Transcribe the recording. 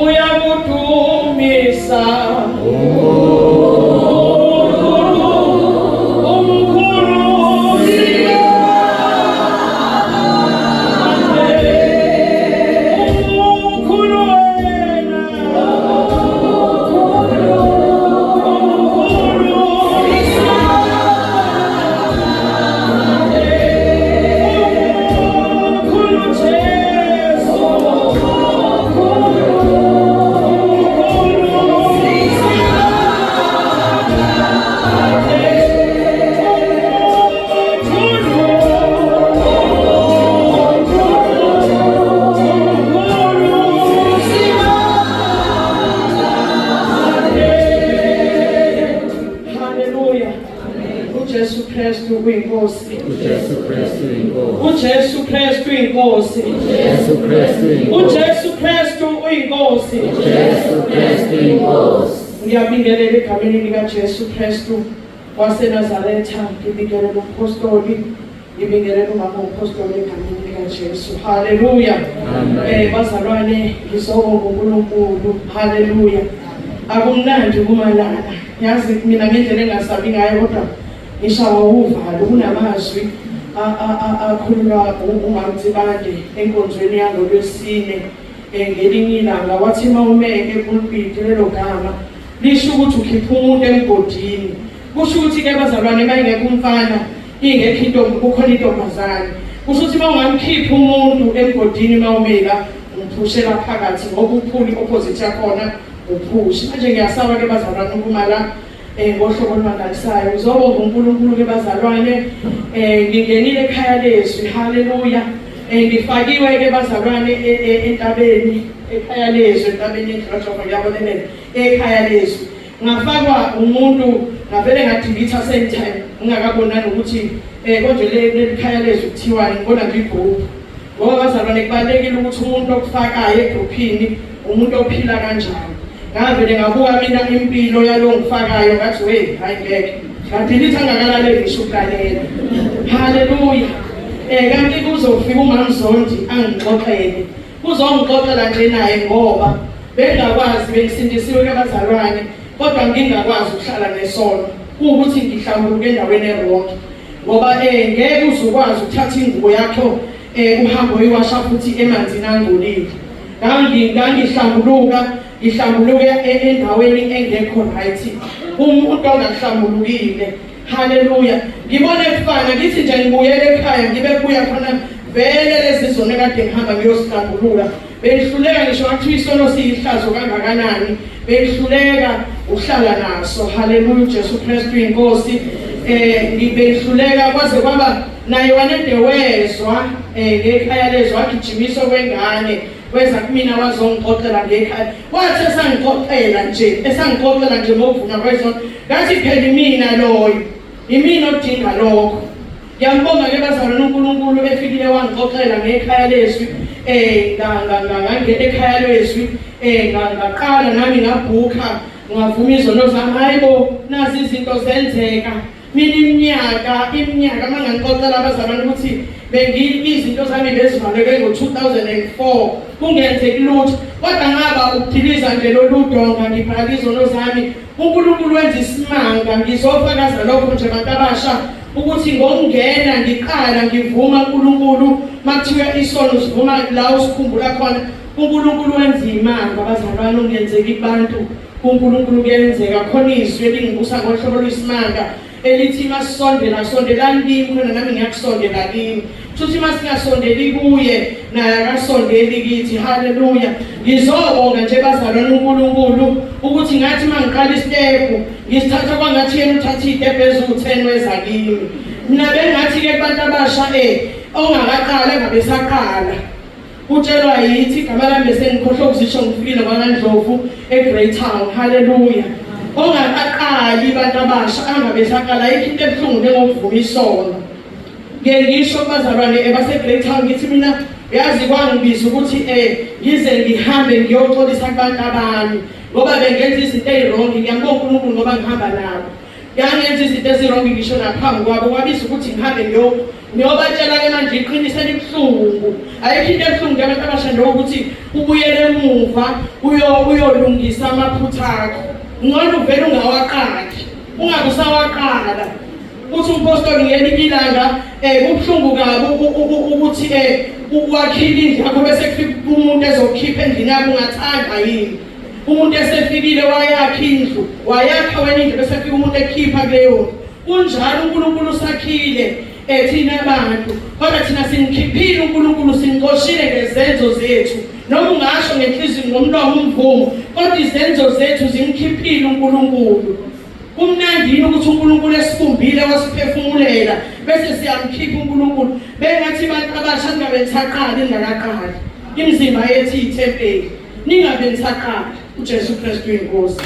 uyakudumisa uJesu Kristu inkosi ngiyabingelela egameni lika Jesu Kristu waseNazaretha ngibingelela umpostoli ngibingelela umama umpostoli egameni lika Jesu haleluya bazalwane ngizobonga uNkulunkulu haleluya akumnandi ukumalana yazi mina ngendlela engasabi ngayo kodwa ngishawa uvalo kunamazwi akhuluma uMamtsibande enkonzweni yangoLwesine ngelinye ilanga wathi mawumeke epulpiti lelo gama lisho ukuthi ukhipha umuntu emgodini kusho ukuthi ke bazalwane mayingekho umfana ingekho intombi kukhona intombazane kusho ukuthi mawungamkhipha umuntu emgodini mawumeka umphushela phakathi ngoba uphuli opposite yakhona uphusha manje ngiyasaba ke bazalwane ukumala ngohlobo olumangalisayo ngizobonga uNkulunkulu ke bazalwane ngingenile ekhaya lezwi haleluya ngifakiwe ke bazalwane entabeni ekhaya lezwi entabeni eGrasshof yabonelela ekhaya lezwi ngafakwa umuntu ngavele ngathi ngitha sometime ngingakabonani ukuthi konje lekhaya lezwi kuthiwa ngibona nje igroup ngoba bazalwane kubalekile ukuthi umuntu okufakayo egroupini umuntu ophila kanjani ngavele ngabuka mina impilo yalo ngifakayo ngathi hayi ngeke kanti lithi angakalaleli ngisho ukulalela haleluya kanti kuzofika uMamzondi angixoxele uzongixoxela nje naye ngoba bengakwazi bengisindisiwe ke bazalwane kodwa ngingakwazi ukuhlala nesono ukuthi ngihlambuluke endaweni eronke ngoba ngeke uzokwazi ukuthatha ingubo yakho uhambe uyiwasha futhi emanzini angcolile ngihlambuluka endaweni engekho right umuntu ongahlambulukile haleluya ngibone kufana ngithi nje ngibuyele ekhaya ngibe kuya khona vele lezi zone kade ngihamba ngiyosihlambulula behluleka ngisho ngathi isono siyihlazo kangakanani behluleka uhlala naso haleluya uJesu Kristu inkosi ngibehluleka kwaze kwaba naye wanedewezwa ngekhaya lezwa wagijimiswa kwengane weza kumina wazongixoxela ngekhaya wathi esangixoxela nje ngokuvuna kwezona ngathi phela mina loyo imina odinga lokho ngiyambonga ke bazalwane uNkulunkulu efikile wangixoxela ngekhaya lezwi ngangena ekhaya lezwi ngaqala nami ngabhuka ngavuma izono zami hayibo nazi izinto zenzeka mina iminyaka mangangixoxela abazalwane ukuthi izinto zami bezivaleke ngo-2004 kungenzeki lutho kodwa ngaba ukudiliza nje loludonga ngibhala izono zami uNkulunkulu wenza isimanga ngizofakaza lokho nje abantu abasha ukuthi ngokungena ngiqala ngivuma uNkulunkulu makuthiwa isono sivuma la usikhumbula khona uNkulunkulu wenza imanga abazalwane ungenzeki kubantu uNkulunkulu kuyenzeka khona izwi elingibusa ngohlobo lwesimanga elithi masondelani kimi khona nami ngiyakusondela kimi futhi masingasondeli kuye naye akasondeli kithi haleluya ngizobonga nje bazalwane uNkulunkulu ukuthi ngathi mangiqala istepu ngisithatha kwangathi yena uthatha istepu eziwu-10 weza kimi mina bengathi ke kubantu abasha ongakaqala engabe saqala utshelwa yithi igama lami besengikhohlwa ukuzisho ngifikile kwaNdlovu eGreat Town haleluya ongakaqali abantu abasha angabe saqala into ebuhlungu njengokuvuma isono ngisho bazalwane baseGreat Town ngithi mina yazi kwangibiza ukuthi ngize ngihambe ngiyoxolisa kubantu abami ngoba bengenza izinto ezirongi ngiyambonga uNkulunkulu ngoba ngihamba nabo yangenza izinto ezirongi ngisho naphambi kwabo kwabisa ukuthi ngihambe ngiyobatshela-ke manje iqiniso elibuhlungu. Ayikho into ebuhlungu abantu abasha njengokuthi ubuyele emuva uyolungisa amaphutha akho. Ngcono uvele ungawaqali, ungabe usawaqala. Uthi umpostoli ngelinye ilanga kubuhlungu kabi ukuthi wakhile indlu yakho bese kufika umuntu ezokukhipha endlini yakho ungathanda yini. Umuntu esefikile wayakha indlu, wayakha wena indlu bese kufika umuntu ekhipha kuleyo ndlu. Kunjalo uNkulunkulu usakhile thina abantu, kodwa thina sinkhiphile uNkulunkulu, sinqoshile ngezenzo zethu. Noma ungasho ngenhliziyo ngomlomo umvumo, kodwa izenzo zethu zinkhiphile uNkulunkulu. Kumnandini ukuthi uNkulunkulu esikumbile wasiphefumulela bese siyamkhipha uNkulunkulu. Bengathi abantu abasha ningabe nisaqala ingakaqali. Imizimba yethu iyithempeli. Ningabe nisaqala. uJesu Kristu inkosi.